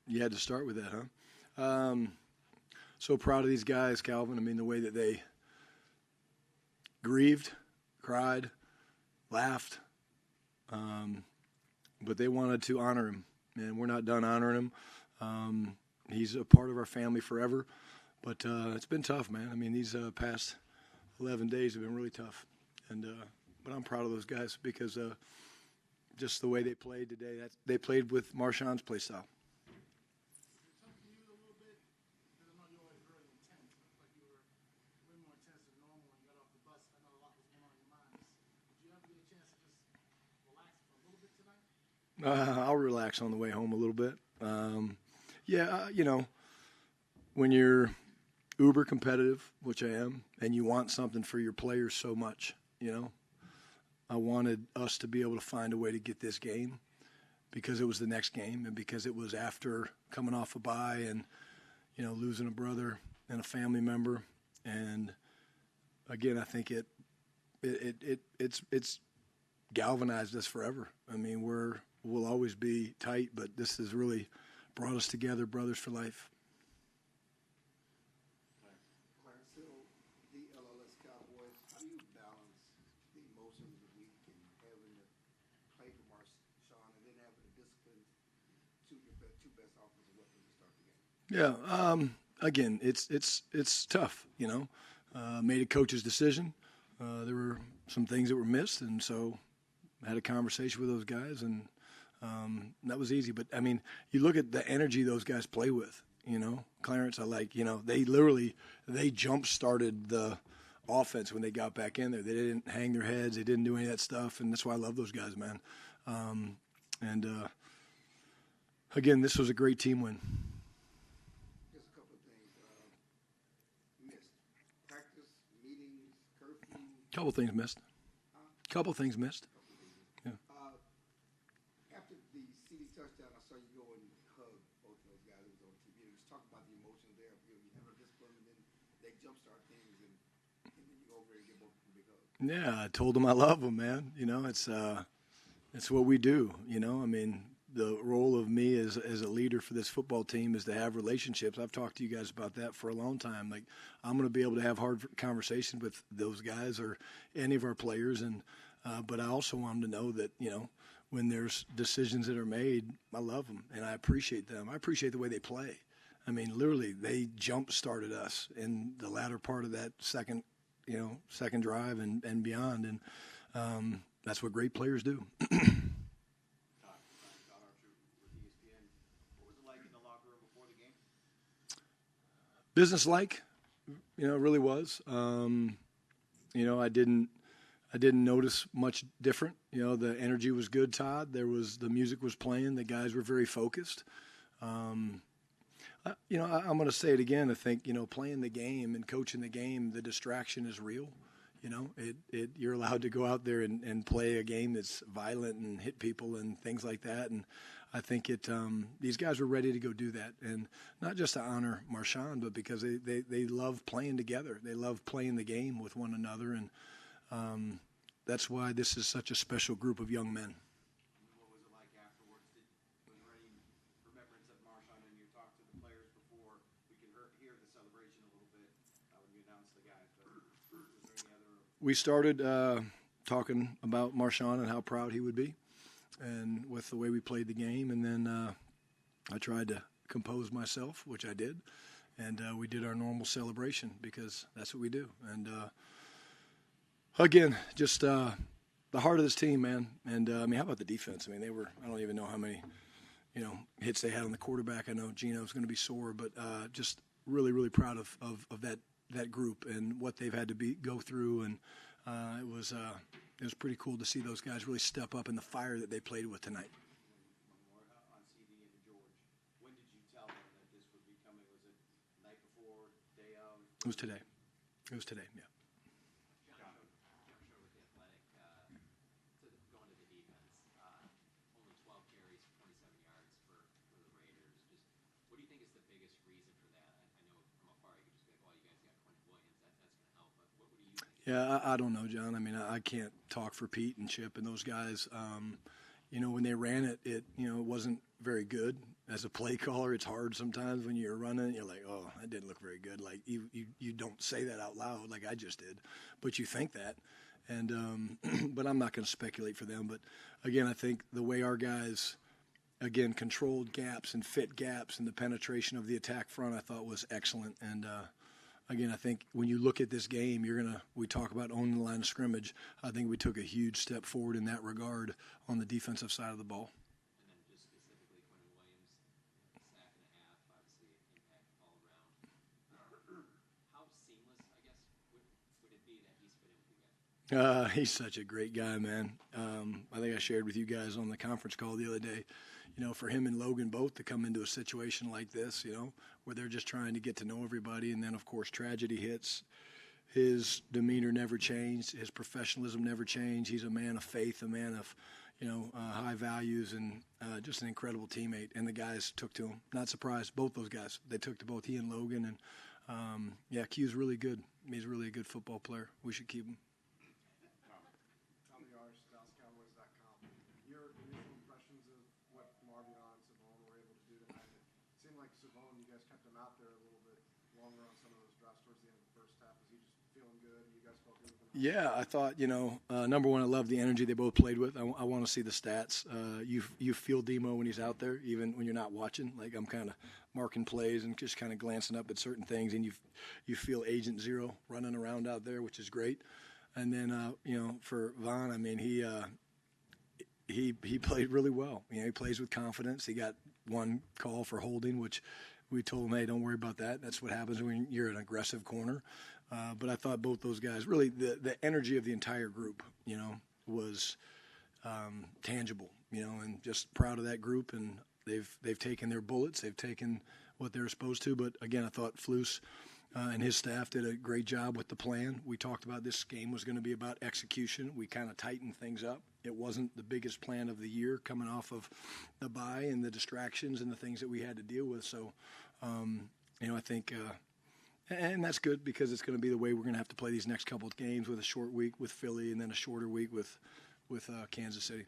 You had to start with that, huh? So proud of these guys, Calvin. I mean, the way that they grieved, cried, laughed, but they wanted to honor him, and we're not done honoring him. He's a part of our family forever, but it's been tough, man. I mean, these past 11 days have been really tough, and but I'm proud of those guys because just the way they played today. They played with Marshawn's play style. I'll relax on the way home a little bit. When you're uber competitive, which I am, and you want something for your players so much, I wanted us to be able to find a way to get this game because it was the next game and because it was after coming off a bye and, losing a brother and a family member. And again, I think it's galvanized us forever. I mean, we'll always be tight, but this has really brought us together, brothers for life. Clarence, so the LLS Cowboys, how do you balance the emotions of the week and having to play for Marshawn and then having to discipline two best offensive weapons to start the game? Yeah, again, it's tough, made a coach's decision. There were some things that were missed, and so I had a conversation with those guys, and that was easy. But, I mean, you look at the energy those guys play with, Clarence, they jump-started the offense when they got back in there. They didn't hang their heads. They didn't do any of that stuff, and that's why I love those guys, man. Again, this was a great team win. Just a couple of things. Missed practice, meetings, curfew. Couple things missed. Yeah. After the CD touchdown, I saw you go and hug both of those guys who was on TV. Just talk about the emotion there. You have a discipline, and then they jumpstart things, and then you go over there and get both of them a big hug. Yeah, I told them I love them, man. It's what we do. I mean, the role of me as a leader for this football team is to have relationships. I've talked to you guys about that for a long time. Like, I'm going to be able to have hard conversations with those guys or any of our players, and but I also want them to know that when there's decisions that are made, I love them and I appreciate them. I appreciate the way they play. I mean, literally, they jump-started us in the latter part of that second drive and beyond, and that's what great players do. Business-like, it really was. I didn't notice much different. The energy was good, Todd. The music was playing. The guys were very focused. I'm going to say it again. I think, playing the game and coaching the game, the distraction is real. You're allowed to go out there and play a game that's violent and hit people and things like that. And I think these guys were ready to go do that. And not just to honor Marshawn, but because they love playing together. They love playing the game with one another. And that's why this is such a special group of young men. What was it like afterwards? Was there any remembrance of Marshawn and you talked to the players before? We can hear the celebration a little bit when you announced the guys. But was there any other? We started talking about Marshawn and how proud he would be, and with the way we played the game. And then I tried to compose myself, which I did, and we did our normal celebration because that's what we do. And again, just the heart of this team, man. And how about the defense? I don't even know how many hits they had on the quarterback. I know Gino's going to be sore, but just really, really proud of that group and what they've had to go through. And it was pretty cool to see those guys really step up in the fire that they played with tonight. One more on CD and George. When did you tell them that this would be coming? Was it night before, day of? It was today. Yeah. Going to the defense, only 12 carries, 27 yards for the Raiders. Just what do you think is the biggest reason for that? I know from afar you could just be like, well, you guys got Quentin Williams, that's going to help. But what do you think? Yeah, I don't know, John. I can't talk for Pete and Chip and those guys. When they ran it, it wasn't very good. as a play caller, it's hard sometimes when you're running. You're like, oh, that didn't look very good. Like you don't say that out loud like I just did, but you think that. And but I'm not going to speculate for them. But again, I think the way our guys, again, controlled gaps and fit gaps and the penetration of the attack front, I thought was excellent. And again, I think when you look at this game, we talk about owning the line of scrimmage. I think we took a huge step forward in that regard on the defensive side of the ball. And then just specifically Quentin Williams, sack and a half, obviously impact all around. How seamless, I guess, would it be that he's fit in with you guys? He's such a great guy, man. I think I shared with you guys on the conference call the other day, for him and Logan both to come into a situation like this, where they're just trying to get to know everybody. And then, of course, tragedy hits. His demeanor never changed. His professionalism never changed. He's a man of faith, a man of, high values, and just an incredible teammate. And the guys took to him. Not surprised. Both those guys. They took to both he and Logan. And, Q's really good. He's really a good football player. We should keep him. Cowboys.com. Your initial impressions of what Marvion and Savone were able to do tonight? It seemed like Savone, you guys kept him out there a little bit longer on some of those drives towards the end of the first half. Was he just feeling good and you guys felt good with him? Yeah, I thought, number one, I love the energy they both played with. I want to see the stats. You feel Demo when he's out there, even when you're not watching. Like, I'm kind of marking plays and just kind of glancing up at certain things, and you feel Agent Zero running around out there, which is great. And then, for Von, I mean, he played really well. He plays with confidence. He got one call for holding, which we told him, hey, don't worry about that. That's what happens when you're an aggressive corner. But I thought both those guys, really the energy of the entire group, was tangible, and just proud of that group. And they've taken their bullets. They've taken what they're supposed to. But, again, I thought Flus and his staff did a great job with the plan. We talked about this game was going to be about execution. We kind of tightened things up. It wasn't the biggest plan of the year coming off of the bye and the distractions and the things that we had to deal with. So, I think and that's good because it's going to be the way we're going to have to play these next couple of games with a short week with Philly and then a shorter week with Kansas City.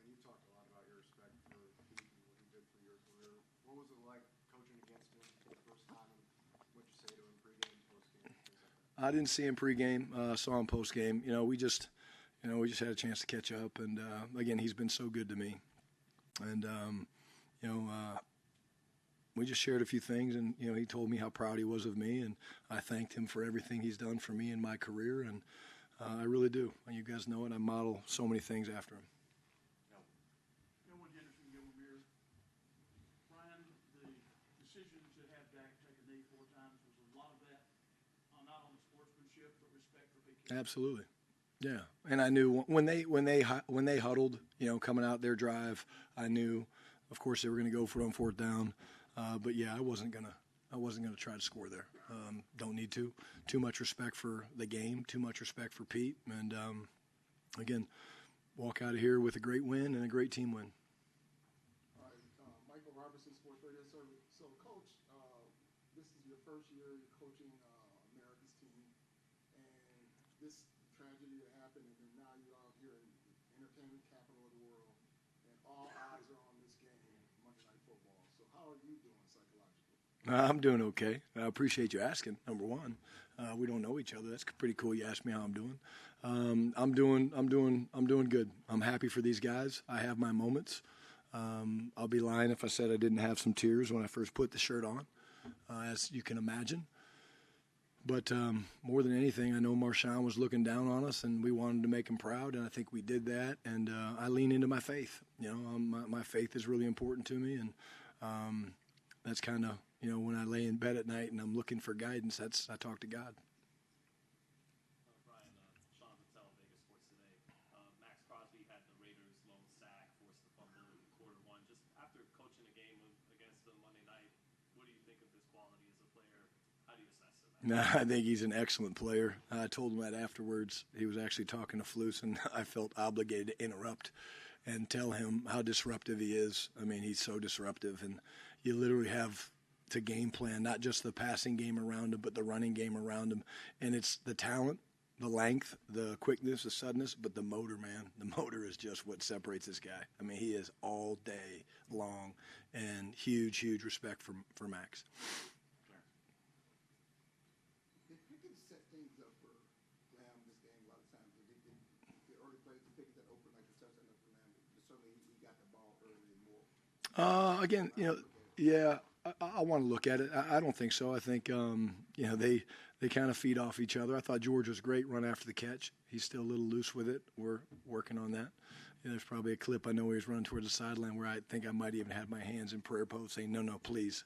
You talked a lot about your respect for Pete and what he did for your career. What was it like coaching against him for the first time? And what did you say to him pregame, postgame, things like that? I didn't see him pregame. Saw him postgame. We just had a chance to catch up. And again, he's been so good to me. And we just shared a few things. And he told me how proud he was of me, and I thanked him for everything he's done for me in my career. And I really do. And you guys know it. I model so many things after him. Brian, the decision to have Dak take a knee 4 times, was a lot of that not on the sportsmanship but respect for PK? Absolutely, yeah. And I knew when they huddled, coming out their drive, I knew, of course, they were going to go for it on 4th down. But yeah, I wasn't gonna try to score there. Don't need to. Too much respect for the game. Too much respect for Pete. And again, walk out of here with a great win and a great team win. All right, Michael Robertson, Sports Radio. So, Coach, this is your first year you're coaching America's team, and this tragedy that happened, and then now you're out here in the entertainment capital of the world, and all eyes are on this game, Monday Night Football. So, how are you doing psychologically? I'm doing okay. I appreciate you asking. Number one, we don't know each other. That's pretty cool. You asked me how I'm doing. I'm doing good. I'm happy for these guys. I have my moments. I'll be lying if I said I didn't have some tears when I first put the shirt on, as you can imagine. But more than anything, I know Marshawn was looking down on us, and we wanted to make him proud, and I think we did that. And I lean into my faith. My faith is really important to me, and that's kind of, when I lay in bed at night and I'm looking for guidance, I talk to God. Brian, Sean Patel, Vegas Sports Today. Max Crosby had the Raiders' lone sack, forced the fumble in quarter 1. Just after coaching a game against them Monday night, what do you think of his quality as a player? How do you assess him? I think he's an excellent player. I told him that afterwards. He was actually talking to Flus, and I felt obligated to interrupt and tell him how disruptive he is. I mean, he's so disruptive, and you literally have to game plan, not just the passing game around him, but the running game around him. And it's the talent, the length, the quickness, the suddenness, but the motor, man. The motor is just what separates this guy. I mean, he is all day long, and huge respect for Max. Did Pickens set things up for Lamb this game a lot of times? Did the early plays to Pickens that opened like the touchdown up for Lamb? But certainly he got the ball early and more. Again, yeah, I want to look at it. I don't think so. I think, they kind of feed off each other. I thought George was great run after the catch. He's still a little loose with it. We're working on that. There's probably a clip I know where he's running towards the sideline where I think I might even have my hands in prayer pose saying, no, please.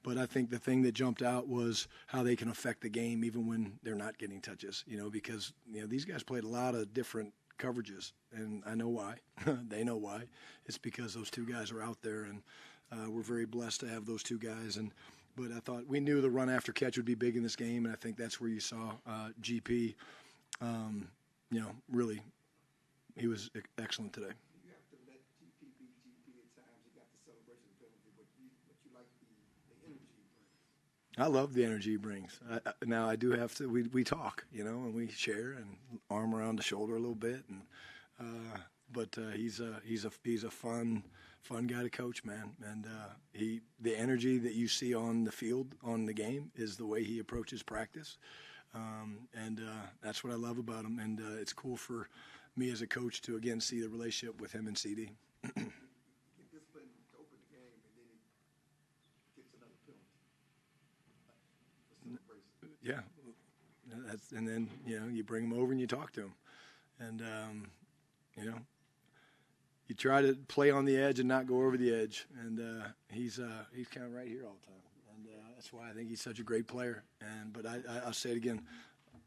But I think the thing that jumped out was how they can affect the game even when they're not getting touches, because, these guys played a lot of different coverages, and I know why. They know why. It's because those two guys are out there, and we're very blessed to have those two guys. But I thought we knew the run after catch would be big in this game, and I think that's where you saw GP, really, he was excellent today. You have to let GP be GP at times. You got the celebration penalty, but you like the energy he brings. I love the energy he brings. Now I do have to. We talk, and we share and arm around the shoulder a little bit, but he's a fun guy to coach, man. And the energy that you see on the field on the game is the way he approaches practice, and that's what I love about him. And it's cool for me as a coach to again see the relationship with him and CD. Get disciplined to open the game, and then he gets another penalty. Yeah, and then you bring him over and you talk to him, and you try to play on the edge and not go over the edge, and he's kind of right here all the time, and that's why I think he's such a great player. But I'll say it again,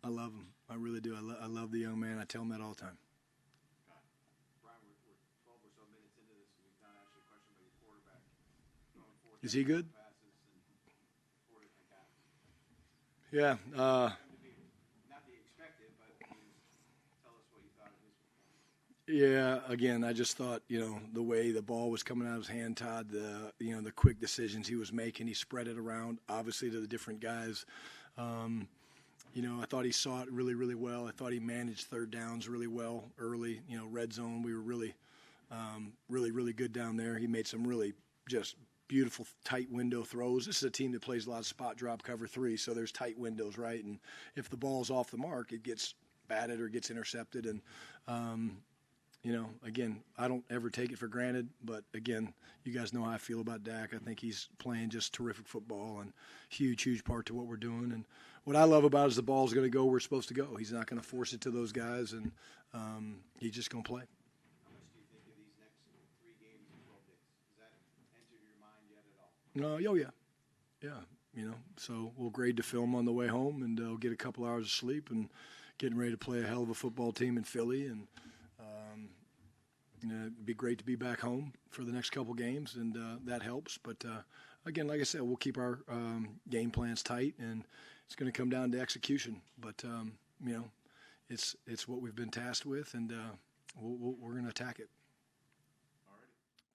I love him, I really do. I love the young man. I tell him that all the time. Brian, we're 12 or so minutes into this, and we've not asked you a question about your quarterback. Going forward, Is he good? passes and sort of like that. Yeah. Not the expected, but tell us what you thought of his performance. Yeah, again, I just thought, the way the ball was coming out of his hand, Todd, the quick decisions he was making, he spread it around, obviously, to the different guys. I thought he saw it really, really well. I thought he managed third downs really well early. Red zone, we were really, really good down there. He made some really just beautiful tight window throws. This is a team that plays a lot of spot drop cover 3, so there's tight windows, right? And if the ball's off the mark, it gets batted or gets intercepted. And, again, I don't ever take it for granted. But, again, you guys know how I feel about Dak. I think he's playing just terrific football and huge part to what we're doing. And what I love about it is the ball's going to go where it's supposed to go. He's not going to force it to those guys, and he's just going to play. How much do you think of these next 3 games in 12 days? Has that entered your mind yet at all? Yeah. So we'll grade the film on the way home, and we'll get a couple hours of sleep and getting ready to play a hell of a football team in Philly. And it'd be great to be back home for the next couple games, and that helps. But, again, like I said, we'll keep our game plans tight, and it's going to come down to execution. But, it's what we've been tasked with, and we're going to attack it.